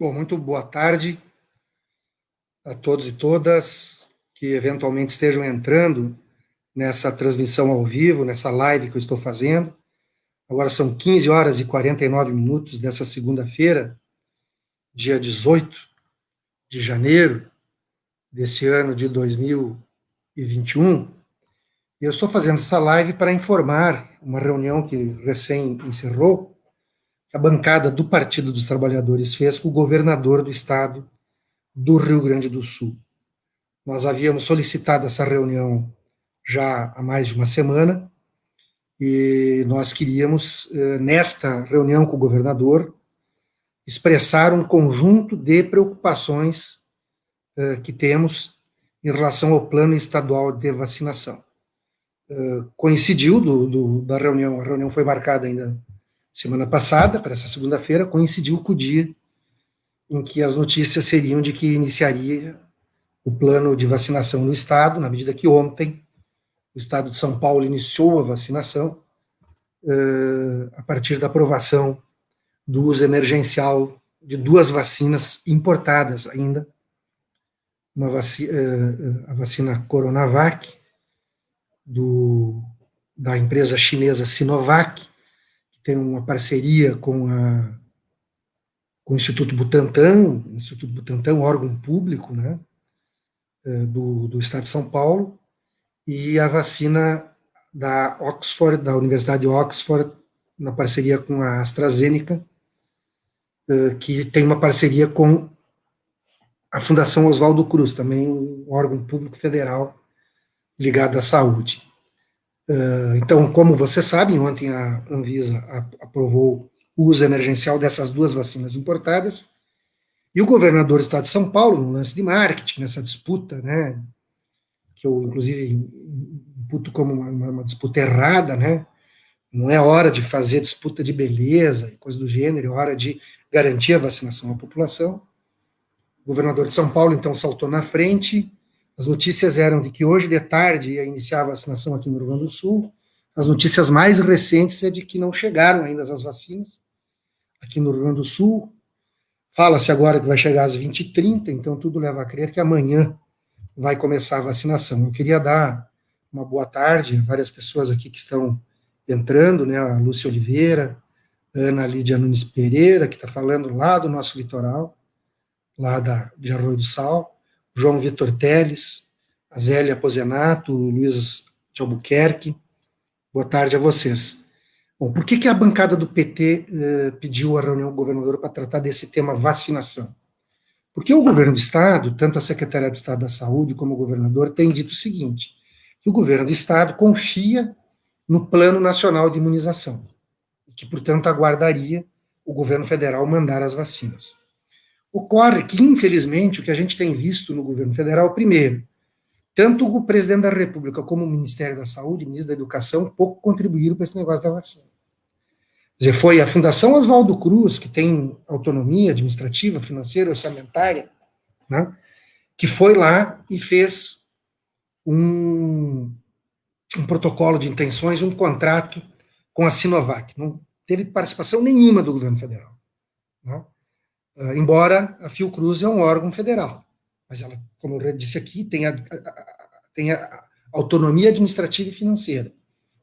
Bom, muito boa tarde a todos e todas que eventualmente estejam entrando nessa transmissão ao vivo, nessa live que eu estou fazendo. Agora são 15 horas e 49 minutos dessa segunda-feira, dia 18 de janeiro desse ano de 2021. E eu estou fazendo essa live para informar uma reunião que recém encerrou, que a bancada do Partido dos Trabalhadores fez com o governador do estado do Rio Grande do Sul. Nós havíamos solicitado essa reunião já há mais de uma semana e nós queríamos, nesta reunião com o governador, expressar um conjunto de preocupações que temos em relação ao plano estadual de vacinação. Coincidiu da reunião, a reunião foi marcada ainda semana passada, para essa segunda-feira, coincidiu com o dia em que as notícias seriam de que iniciaria o plano de vacinação no estado, na medida que ontem o estado de São Paulo iniciou a vacinação a partir da aprovação do uso emergencial de duas vacinas importadas ainda, a vacina Coronavac, da empresa chinesa Sinovac, que tem uma parceria com o Instituto Butantan, um órgão público, né, do estado de São Paulo, e a vacina da Oxford, da Universidade de Oxford, na parceria com a AstraZeneca, que tem uma parceria com a Fundação Oswaldo Cruz, também um órgão público federal ligado à saúde. Então, como vocês sabem, ontem a Anvisa aprovou o uso emergencial dessas duas vacinas importadas, e o governador do estado de São Paulo, no lance de marketing, nessa disputa, né, que eu, inclusive, imputo como uma disputa errada, né, não é hora de fazer disputa de beleza e coisa do gênero, é hora de garantir a vacinação à população. O governador de São Paulo, então, saltou na frente. As notícias eram de que hoje de tarde ia iniciar a vacinação aqui no Rio Grande do Sul. As notícias mais recentes é de que não chegaram ainda as vacinas aqui no Rio Grande do Sul. Fala-se agora que vai chegar às 20h30, então tudo leva a crer que amanhã vai começar a vacinação. Eu queria dar uma boa tarde a várias pessoas aqui que estão entrando, né, a Lúcia Oliveira, a Ana Lídia Nunes Pereira, que está falando lá do nosso litoral, lá de Arroio do Sal, João Vitor Teles, a Zélia Aposenato, o Luiz de Albuquerque. Boa tarde a vocês. Bom, por que a bancada do PT pediu a reunião com o governador para tratar desse tema vacinação? Porque o governo do Estado, tanto a Secretaria de Estado da Saúde como o governador, tem dito o seguinte, que o governo do Estado confia no Plano Nacional de Imunização, e que, portanto, aguardaria o governo federal mandar as vacinas. Ocorre que, infelizmente, o que a gente tem visto no governo federal, primeiro, tanto o presidente da República como o Ministério da Saúde, o ministro da Educação, pouco contribuíram para esse negócio da vacina. Quer dizer, foi a Fundação Oswaldo Cruz, que tem autonomia administrativa, financeira, orçamentária, né, que foi lá e fez um protocolo de intenções, um contrato com a Sinovac. Não teve participação nenhuma do governo federal, né? Embora a Fiocruz é um órgão federal, mas ela, como eu disse aqui, tem a autonomia administrativa e financeira,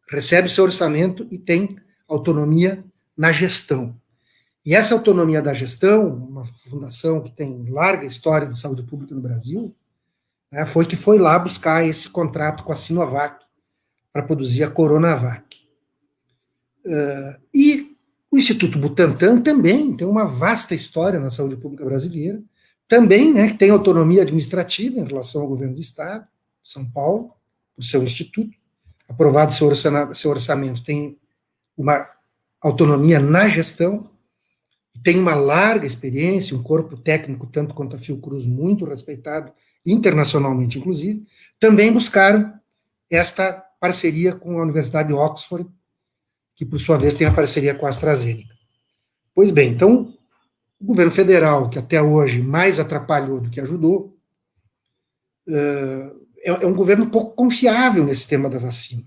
recebe o seu orçamento e tem autonomia na gestão. E essa autonomia da gestão, uma fundação que tem larga história de saúde pública no Brasil, né, foi lá buscar esse contrato com a Sinovac para produzir a Coronavac. E o Instituto Butantan também tem uma vasta história na saúde pública brasileira, também, né, tem autonomia administrativa em relação ao governo do Estado, São Paulo, por seu instituto, aprovado seu orçamento, tem uma autonomia na gestão, tem uma larga experiência, um corpo técnico, tanto quanto a Fiocruz, muito respeitado, internacionalmente, inclusive, também buscaram esta parceria com a Universidade de Oxford, que, por sua vez, tem a parceria com a AstraZeneca. Pois bem, então, o governo federal, que até hoje mais atrapalhou do que ajudou, é um governo pouco confiável nesse tema da vacina.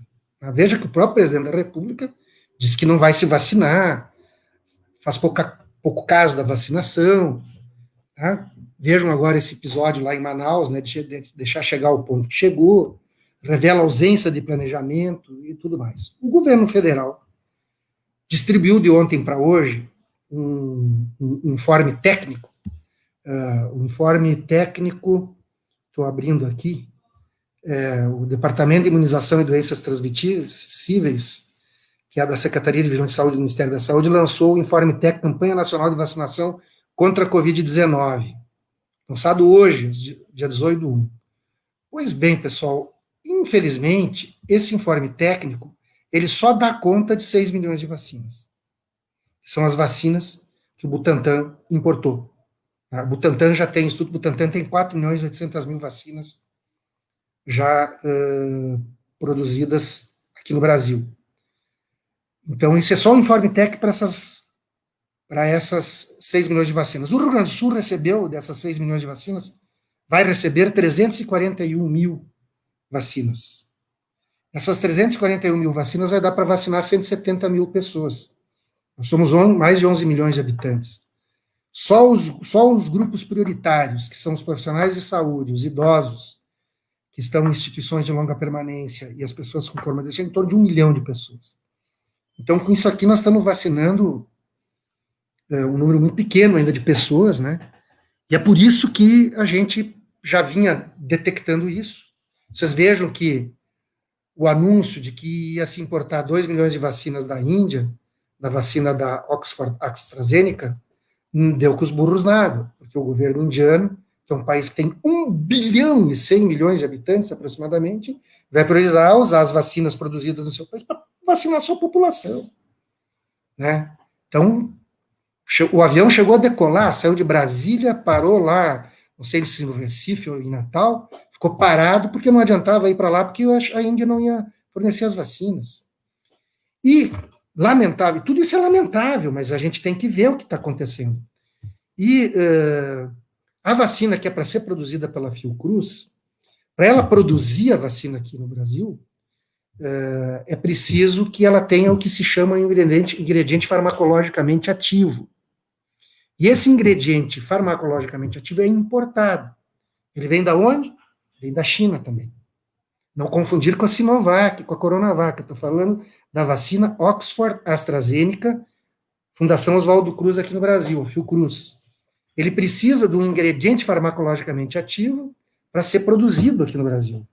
Veja que o próprio presidente da República disse que não vai se vacinar, faz pouco caso da vacinação, Tá? Vejam agora esse episódio lá em Manaus, né, de deixar chegar ao ponto que chegou, revela ausência de planejamento e tudo mais. O governo federal distribuiu de ontem para hoje um informe técnico, estou abrindo aqui, o Departamento de Imunização e Doenças Transmissíveis, que é da Secretaria de Vigilância de Saúde do Ministério da Saúde, lançou o informe técnico Campanha Nacional de Vacinação contra a Covid-19, lançado hoje, dia 18/1. Pois bem, pessoal, infelizmente, esse informe técnico, ele só dá conta de 6 milhões de vacinas. São as vacinas que o Butantan importou. O Butantan já tem, o Instituto Butantan tem 4.800.000 vacinas já produzidas aqui no Brasil. Então, isso é só um informe técnico para essas 6 milhões de vacinas. O Rio Grande do Sul recebeu, dessas 6 milhões de vacinas, vai receber 341 mil vacinas. Essas 341 mil vacinas vai dar para vacinar 170 mil pessoas. Nós somos mais de 11 milhões de habitantes. Só os grupos prioritários, que são os profissionais de saúde, os idosos, que estão em instituições de longa permanência, e as pessoas com comorbidade, em torno de 1 milhão de pessoas. Então, com isso aqui, nós estamos vacinando um número muito pequeno ainda de pessoas, né? E é por isso que a gente já vinha detectando isso. Vocês vejam que o anúncio de que ia se importar 2 milhões de vacinas da Índia, da vacina da Oxford AstraZeneca, deu com os burros na água, porque o governo indiano, que é um país que tem 1 bilhão e 100 milhões de habitantes, aproximadamente, vai priorizar usar as vacinas produzidas no seu país para vacinar a sua população. Né? Então, o avião chegou a decolar, saiu de Brasília, parou lá, não sei se no Recife ou em Natal, ficou parado porque não adiantava ir para lá, porque a Índia não ia fornecer as vacinas. E, lamentável, tudo isso é lamentável, mas a gente tem que ver o que está acontecendo. E a vacina que é para ser produzida pela Fiocruz, para ela produzir a vacina aqui no Brasil, é preciso que ela tenha o que se chama ingrediente farmacologicamente ativo. E esse ingrediente farmacologicamente ativo é importado. Ele vem da onde? Vem da China também. Não confundir com a Sinovac, com a Coronavac. Estou falando da vacina Oxford AstraZeneca, Fundação Oswaldo Cruz aqui no Brasil, Fiocruz. Ele precisa de um ingrediente farmacologicamente ativo para ser produzido aqui no Brasil.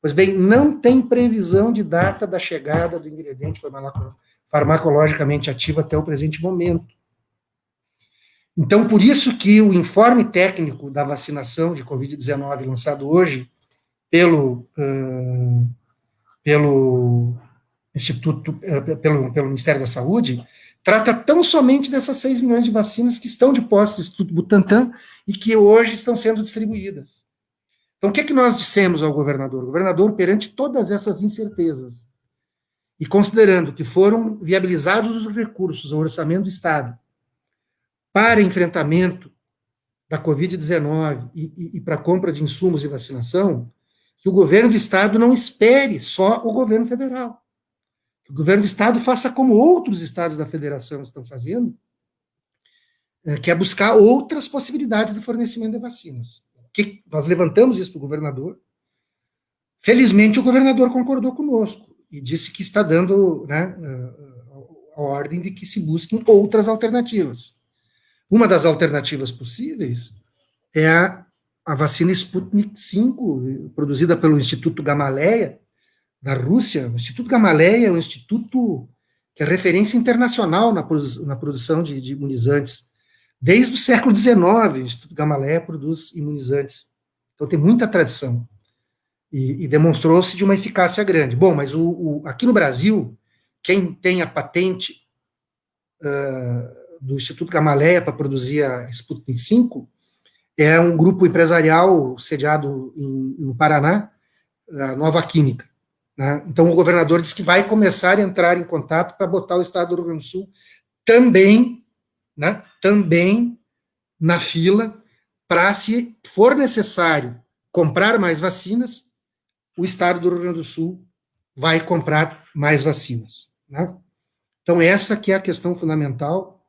Pois bem, não tem previsão de data da chegada do ingrediente farmacologicamente ativo até o presente momento. Então, por isso que o informe técnico da vacinação de Covid-19 lançado hoje pelo Instituto, pelo Ministério da Saúde, trata tão somente dessas 6 milhões de vacinas que estão de posse do Instituto Butantan e que hoje estão sendo distribuídas. Então, o que é que nós dissemos ao governador? O governador, perante todas essas incertezas, e considerando que foram viabilizados os recursos ao orçamento do Estado para enfrentamento da Covid-19 e para compra de insumos e vacinação, que o governo do Estado não espere só o governo federal. Que o governo do Estado faça como outros estados da federação estão fazendo, que é buscar outras possibilidades de fornecimento de vacinas. Que nós levantamos isso para o governador. Felizmente, o governador concordou conosco e disse que está dando, né, a ordem de que se busquem outras alternativas. Uma das alternativas possíveis é a vacina Sputnik V, produzida pelo Instituto Gamaleya, da Rússia. O Instituto Gamaleya é um instituto que é referência internacional na produção de imunizantes. Desde o século XIX, o Instituto Gamaleya produz imunizantes. Então, tem muita tradição. E demonstrou-se de uma eficácia grande. Bom, mas aqui no Brasil, quem tem a patente do Instituto Gamaleya para produzir a Sputnik V é um grupo empresarial sediado no Paraná, a Nova Química. Né? Então, o governador disse que vai começar a entrar em contato para botar o Estado do Rio Grande do Sul também na fila para, se for necessário comprar mais vacinas, o Estado do Rio Grande do Sul vai comprar mais vacinas. Né? Então, essa que é a questão fundamental.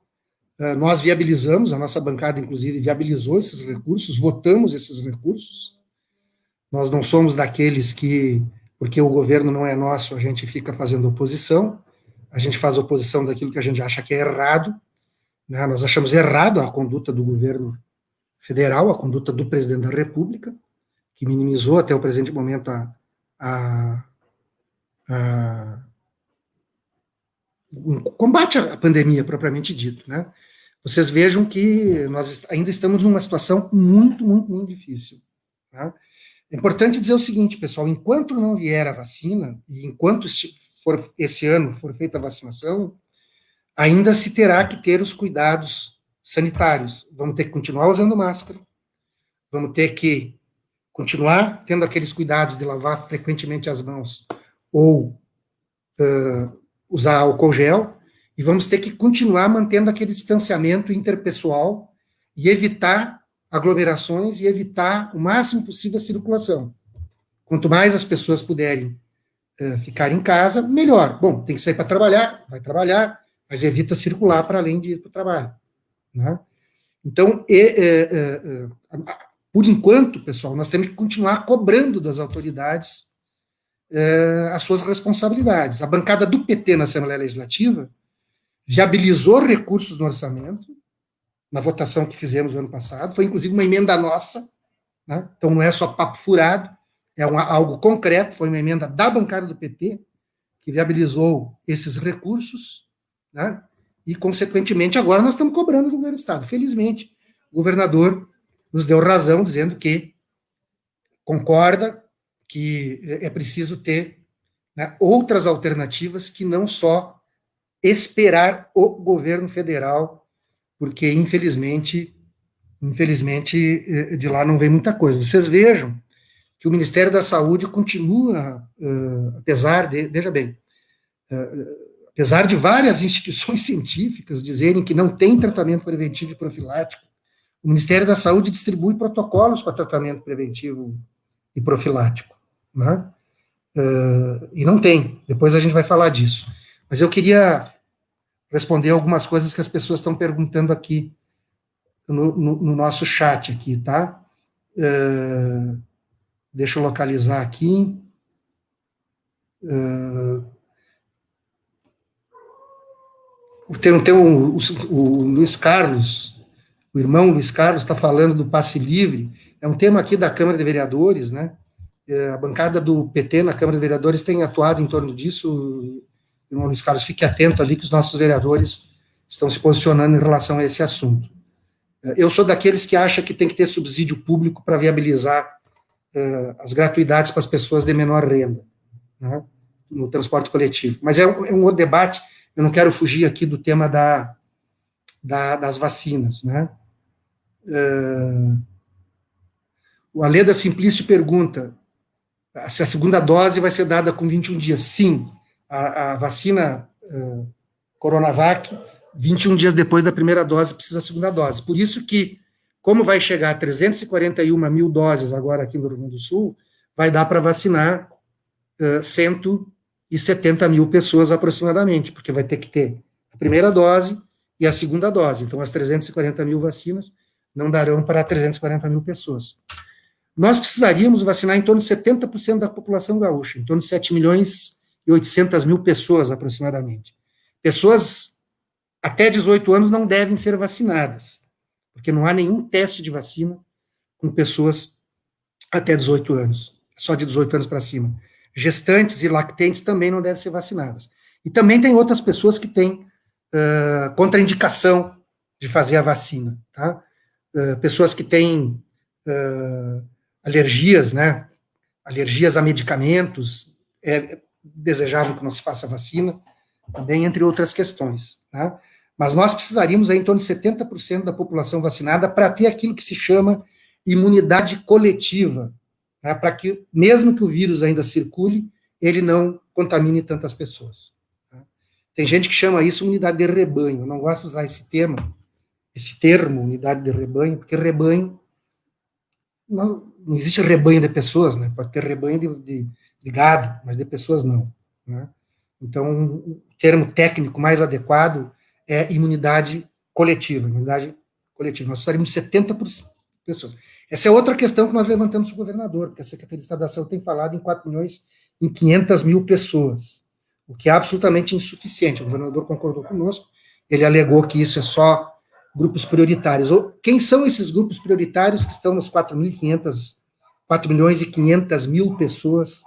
Nós viabilizamos, a nossa bancada, inclusive, viabilizou esses recursos, votamos esses recursos. Nós não somos daqueles que, porque o governo não é nosso, a gente fica fazendo oposição, a gente faz oposição daquilo que a gente acha que é errado, né? Nós achamos errado a conduta do governo federal, a conduta do presidente da República, que minimizou até o presente momento o combate à pandemia, propriamente dito, né? Vocês vejam que nós ainda estamos numa situação muito, muito, muito difícil. Tá? É importante dizer o seguinte, pessoal, enquanto não vier a vacina, e enquanto esse ano for feita a vacinação, ainda se terá que ter os cuidados sanitários. Vamos ter que continuar usando máscara, vamos ter que continuar tendo aqueles cuidados de lavar frequentemente as mãos ou usar álcool gel, e vamos ter que continuar mantendo aquele distanciamento interpessoal e evitar aglomerações e evitar o máximo possível a circulação. Quanto mais as pessoas puderem ficar em casa, melhor. Bom, tem que sair para trabalhar, vai trabalhar, mas evita circular para além de ir para o trabalho. Né? Então, por enquanto, pessoal, nós temos que continuar cobrando das autoridades as suas responsabilidades. A bancada do PT na Assembleia Legislativa viabilizou recursos no orçamento, na votação que fizemos no ano passado, foi inclusive uma emenda nossa, né? Então não é só papo furado, é algo concreto, foi uma emenda da bancada do PT, que viabilizou esses recursos, né? E, consequentemente, agora nós estamos cobrando do governo do Estado. Felizmente, o governador nos deu razão, dizendo que concorda que é preciso ter, né, outras alternativas que não só esperar o governo federal, porque, infelizmente, de lá não vem muita coisa. Vocês vejam que o Ministério da Saúde continua, apesar de várias instituições científicas dizerem que não tem tratamento preventivo e profilático, o Ministério da Saúde distribui protocolos para tratamento preventivo e profilático, né? E não tem. Depois a gente vai falar disso. Mas eu queria responder algumas coisas que as pessoas estão perguntando aqui no nosso chat aqui, tá? Deixa eu localizar aqui. Tem o Luiz Carlos, o irmão Luiz Carlos está falando do passe livre. É um tema aqui da Câmara de Vereadores, né? A bancada do PT na Câmara de Vereadores tem atuado em torno disso. Irmão Luiz Carlos, fique atento ali que os nossos vereadores estão se posicionando em relação a esse assunto. Eu sou daqueles que acham que tem que ter subsídio público para viabilizar as gratuidades para as pessoas de menor renda, né, no transporte coletivo. Mas é um outro debate, eu não quero fugir aqui do tema das vacinas, né. O Aleda Simplício pergunta se a segunda dose vai ser dada com 21 dias. Sim, a vacina Coronavac, 21 dias depois da primeira dose, precisa da segunda dose. Por isso que, como vai chegar a 341 mil doses agora aqui no Rio Grande do Sul, vai dar para vacinar 170 mil pessoas aproximadamente, porque vai ter que ter a primeira dose e a segunda dose. Então, as 340 mil vacinas não darão para 340 mil pessoas. Nós precisaríamos vacinar em torno de 70% da população gaúcha, em torno de 7 milhões e 800 mil pessoas, aproximadamente. Pessoas até 18 anos não devem ser vacinadas, porque não há nenhum teste de vacina com pessoas até 18 anos, só de 18 anos para cima. Gestantes e lactentes também não devem ser vacinadas. E também tem outras pessoas que têm contraindicação de fazer a vacina, tá? Pessoas que têm alergias, né? Alergias a medicamentos, é desejável que não se faça vacina, também, entre outras questões, tá? Mas nós precisaríamos aí, em torno de 70% da população vacinada para ter aquilo que se chama imunidade coletiva, né? Para que, mesmo que o vírus ainda circule, ele não contamine tantas pessoas. Tá? Tem gente que chama isso unidade de rebanho. Eu não gosto de usar esse termo, unidade de rebanho, porque rebanho, não existe rebanho de pessoas, né? Pode ter rebanho de gado, mas de pessoas não, né? Então, o termo técnico mais adequado é imunidade coletiva, imunidade coletiva. Nós precisaríamos de 70% pessoas. Essa é outra questão que nós levantamos para o governador, porque a Secretaria de Estado da Saúde tem falado em 4.500.000 pessoas, o que é absolutamente insuficiente. O governador concordou conosco, ele alegou que isso é só grupos prioritários. Quem são esses grupos prioritários que estão nos 4.500.000 pessoas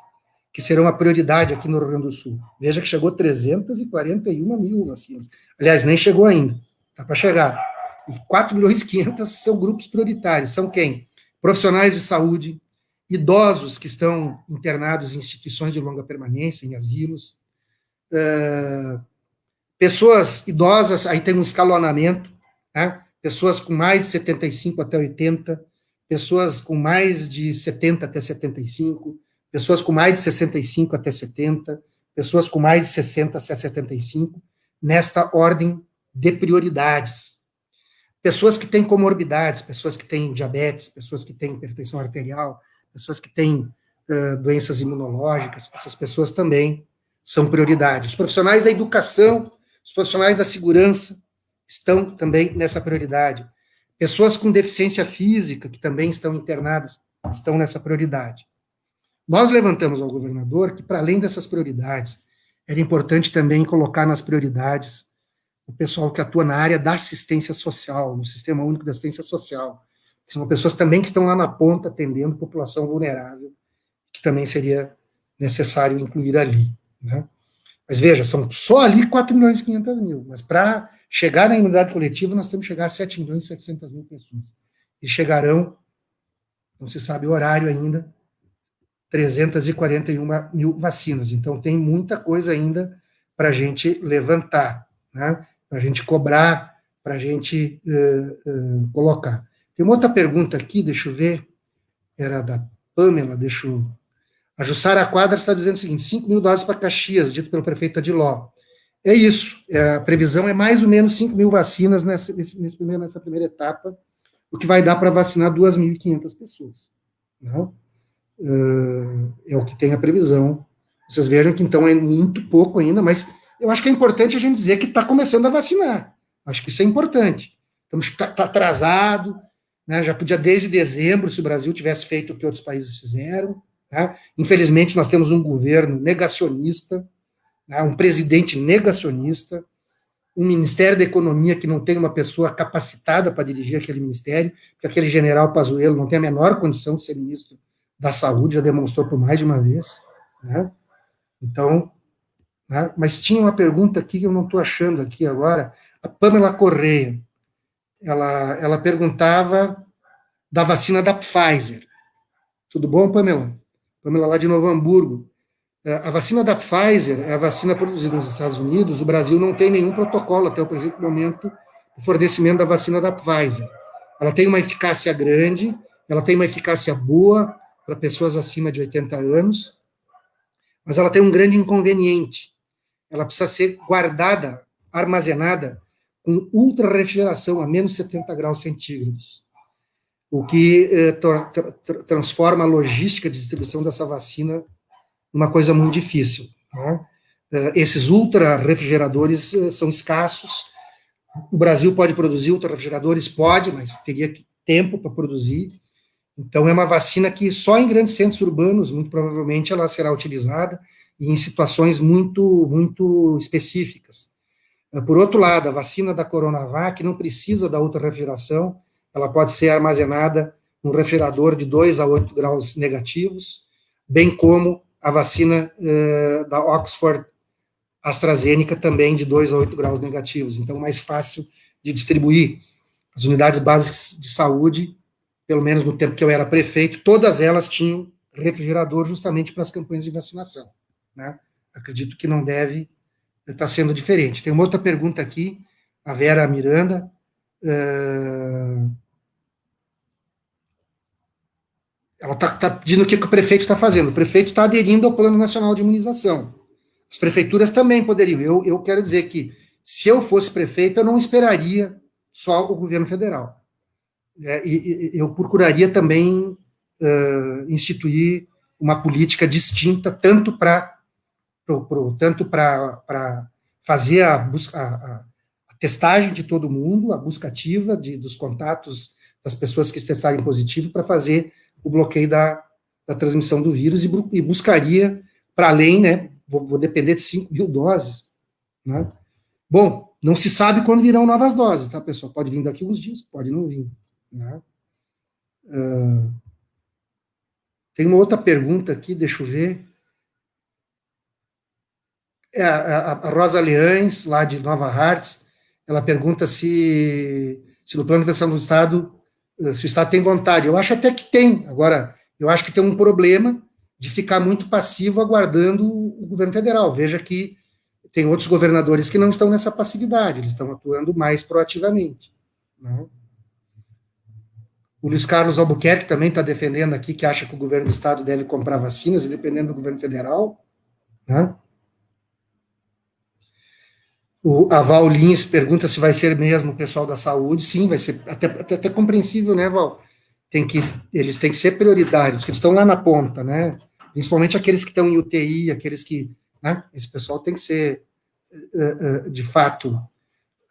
que serão a prioridade aqui no Rio Grande do Sul? Veja que chegou 341.000 vacinas. Aliás, nem chegou ainda, está para chegar. E 4.500.000 são grupos prioritários. São quem? Profissionais de saúde, idosos que estão internados em instituições de longa permanência, em asilos, pessoas idosas, aí tem um escalonamento, né? Pessoas com mais de 75 até 80, pessoas com mais de 70 até 75, pessoas com mais de 65 até 70, pessoas com mais de 60 até 75, nesta ordem de prioridades. Pessoas que têm comorbidades, pessoas que têm diabetes, pessoas que têm hipertensão arterial, pessoas que têm doenças imunológicas, essas pessoas também são prioridade. Os profissionais da educação, os profissionais da segurança estão também nessa prioridade. Pessoas com deficiência física, que também estão internadas, estão nessa prioridade. Nós levantamos ao governador que, para além dessas prioridades, era importante também colocar nas prioridades o pessoal que atua na área da assistência social, no Sistema Único de Assistência Social, que são pessoas também que estão lá na ponta atendendo população vulnerável, que também seria necessário incluir ali, né? Mas veja, são só ali 4.500.000, mas para chegar na imunidade coletiva, nós temos que chegar a 7.700.000 pessoas. E chegarão, não se sabe o horário ainda, 341.000 vacinas. Então, tem muita coisa ainda para a gente levantar, né? Para a gente cobrar, para a gente colocar. Tem uma outra pergunta aqui, deixa eu ver, era da Pamela, A Jussara Quadras está dizendo o seguinte: 5.000 doses para Caxias, dito pelo prefeito Adiló. É isso, a previsão é mais ou menos 5.000 vacinas nessa primeira etapa, o que vai dar para vacinar 2.500 pessoas. Não? É o que tem a previsão. Vocês vejam que então é muito pouco ainda, mas eu acho que é importante a gente dizer que está começando a vacinar. Acho que isso é importante. Está atrasado, né? Já podia desde dezembro, se o Brasil tivesse feito o que outros países fizeram. Tá? Infelizmente, nós temos um governo negacionista, né? Um presidente negacionista, um Ministério da Economia que não tem uma pessoa capacitada para dirigir aquele ministério, porque aquele general Pazuello não tem a menor condição de ser ministro da Saúde, já demonstrou por mais de uma vez. Né? Então, né? Mas tinha uma pergunta aqui que eu não estou achando aqui agora, a Pamela Correia, ela perguntava da vacina da Pfizer. Tudo bom, Pamela? Pamela lá de Novo Hamburgo. A vacina da Pfizer é a vacina produzida nos Estados Unidos. O Brasil não tem nenhum protocolo até o presente momento de fornecimento da vacina da Pfizer. Ela tem uma eficácia grande, ela tem uma eficácia boa para pessoas acima de 80 anos, mas ela tem um grande inconveniente. Ela precisa ser guardada, armazenada, com ultra-refrigeração, a menos 70 graus centígrados, o que transforma a logística de distribuição dessa vacina numa coisa muito difícil. Né? Esses ultra-refrigeradores são escassos. O Brasil pode produzir ultra-refrigeradores? Pode, mas teria tempo para produzir. Então, é uma vacina que só em grandes centros urbanos, muito provavelmente, ela será utilizada, e em situações muito, muito específicas. Por outro lado, a vacina da Coronavac não precisa da ultra-refrigeração, ela pode ser armazenada num refrigerador de 2 a 8 graus negativos, bem como a vacina da Oxford AstraZeneca também de 2 a 8 graus negativos, então mais fácil de distribuir. As unidades básicas de saúde, pelo menos no tempo que eu era prefeito, todas elas tinham refrigerador justamente para as campanhas de vacinação. Né? Acredito que não deve estar sendo diferente. Tem uma outra pergunta aqui, a Vera Miranda. Ela está pedindo o que o prefeito está fazendo. O prefeito está aderindo ao Plano Nacional de Imunização. As prefeituras também poderiam. Eu quero dizer que, se eu fosse prefeito, eu não esperaria só o governo federal. Eu procuraria também instituir uma política distinta, tanto para fazer a testagem de todo mundo, a busca ativa dos contatos das pessoas que testarem positivo para fazer o bloqueio da transmissão do vírus e buscaria, para além, né, vou depender de 5 mil doses, né? Bom, não se sabe quando virão novas doses, tá, pessoal? Pode vir daqui uns dias, pode não vir, né? Tem uma outra pergunta aqui, deixa eu ver. A Rosa Leães, lá de Nova Hartz, ela pergunta se no plano de investigação do Estado, se o Estado tem vontade. Eu acho até que tem. Agora, eu acho que tem um problema de ficar muito passivo aguardando o governo federal. Veja que tem outros governadores que não estão nessa passividade, eles estão atuando mais proativamente, né? O Luiz Carlos Albuquerque também está defendendo aqui que acha que o governo do Estado deve comprar vacinas, dependendo do governo federal, né? A Val Lins pergunta se vai ser mesmo o pessoal da saúde. Sim, vai ser até compreensível, né, Val? Eles têm que ser prioritários, porque eles estão lá na ponta, né? Principalmente aqueles que estão em UTI, aqueles que, né? Esse pessoal tem que ser, de fato.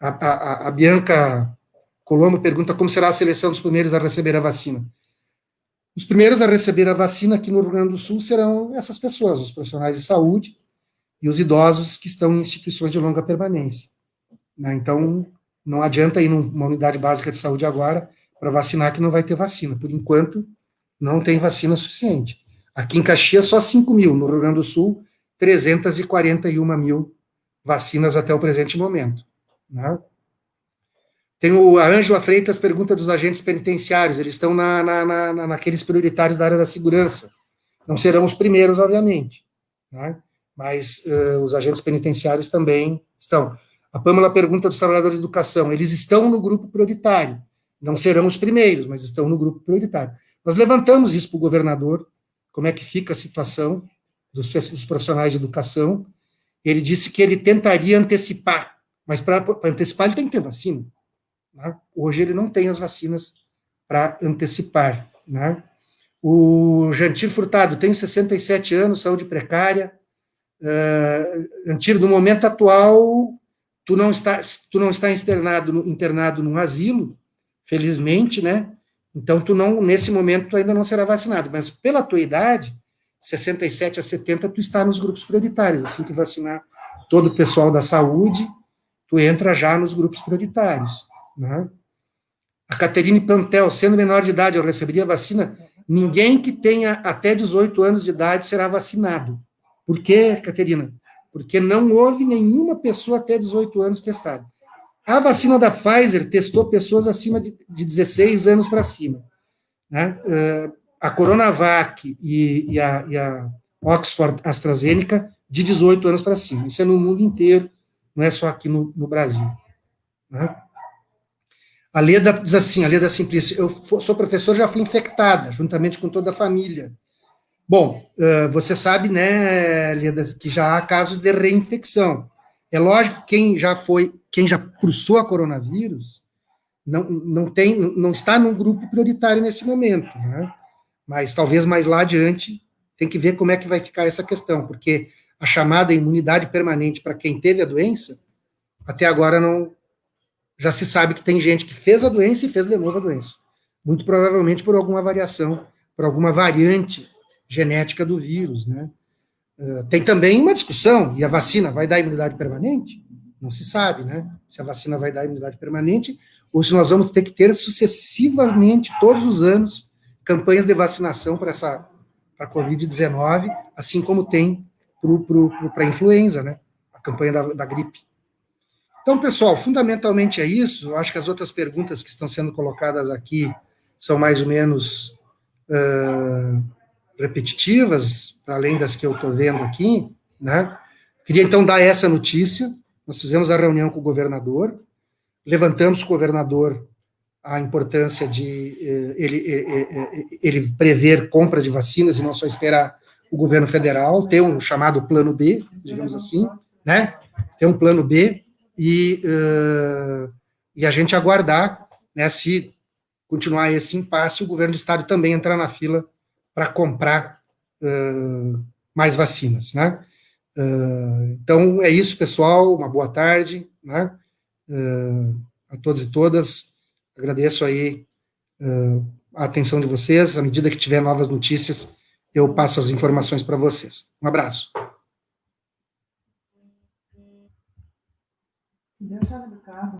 A Bianca Colombo pergunta como será a seleção dos primeiros a receber a vacina. Os primeiros a receber a vacina aqui no Rio Grande do Sul serão essas pessoas, os profissionais de saúde e os idosos que estão em instituições de longa permanência, né? Então, não adianta ir numa unidade básica de saúde agora para vacinar que não vai ter vacina. Por enquanto, não tem vacina suficiente. Aqui em Caxias, só 5 mil. No Rio Grande do Sul, 341 mil vacinas até o presente momento, né? Tem a Ângela Freitas pergunta dos agentes penitenciários. Eles estão naqueles prioritários da área da segurança. Não serão os primeiros, obviamente, né? Mas os agentes penitenciários também estão. A Pâmela pergunta dos trabalhadores de educação. Eles estão no grupo prioritário. Não serão os primeiros, mas estão no grupo prioritário. Nós levantamos isso para o governador, como é que fica a situação dos profissionais de educação. Ele disse que ele tentaria antecipar, mas para antecipar ele tem que ter vacina, né? Hoje ele não tem as vacinas para antecipar, né? O Jantir Furtado, tenho 67 anos, saúde precária. Jantir, no momento atual, tu não está internado num asilo, felizmente, né? Então, nesse momento, tu ainda não será vacinado, mas pela tua idade, 67 a 70, tu está nos grupos prioritários. Assim que vacinar todo o pessoal da saúde, tu entra já nos grupos prioritários, né? A Caterine Pantel, sendo menor de idade, eu receberia vacina. Ninguém que tenha até 18 anos de idade será vacinado. Por quê, Caterina? Porque não houve nenhuma pessoa até 18 anos testada. A vacina da Pfizer testou pessoas acima de 16 anos para cima, né? A Coronavac e a Oxford AstraZeneca de 18 anos para cima. Isso é no mundo inteiro, não é só aqui no Brasil, né? A Leda diz assim, a Leda Simplício, eu sou professor, já fui infectada, juntamente com toda a família. Bom, você sabe, né, Leda, que já há casos de reinfecção. É lógico que quem já cursou a coronavírus, não está num grupo prioritário nesse momento, né? Mas talvez mais lá adiante tem que ver como é que vai ficar essa questão, porque a chamada imunidade permanente para quem teve a doença, até agora já se sabe que tem gente que fez a doença e fez de novo a doença. Muito provavelmente por alguma variação, por alguma variante genética do vírus, né? Tem também uma discussão, e a vacina vai dar imunidade permanente? Não se sabe, né? Se a vacina vai dar imunidade permanente, ou se nós vamos ter que ter sucessivamente, todos os anos, campanhas de vacinação para a Covid-19, assim como tem para a influenza, né? A campanha da gripe. Então, pessoal, fundamentalmente é isso. Eu acho que as outras perguntas que estão sendo colocadas aqui são mais ou menos repetitivas, para além das que eu estou vendo aqui, né? Queria, então, dar essa notícia. Nós fizemos a reunião com o governador, levantamos com o governador a importância de ele prever compra de vacinas e não só esperar o governo federal, ter um chamado plano B, digamos assim, né? Ter um plano B e a gente aguardar, né, se continuar esse impasse, o governo do estado também entrar na fila para comprar mais vacinas, né? Então, é isso, pessoal, uma boa tarde, né? a todos e todas. Agradeço aí a atenção de vocês. À medida que tiver novas notícias, eu passo as informações para vocês. Um abraço.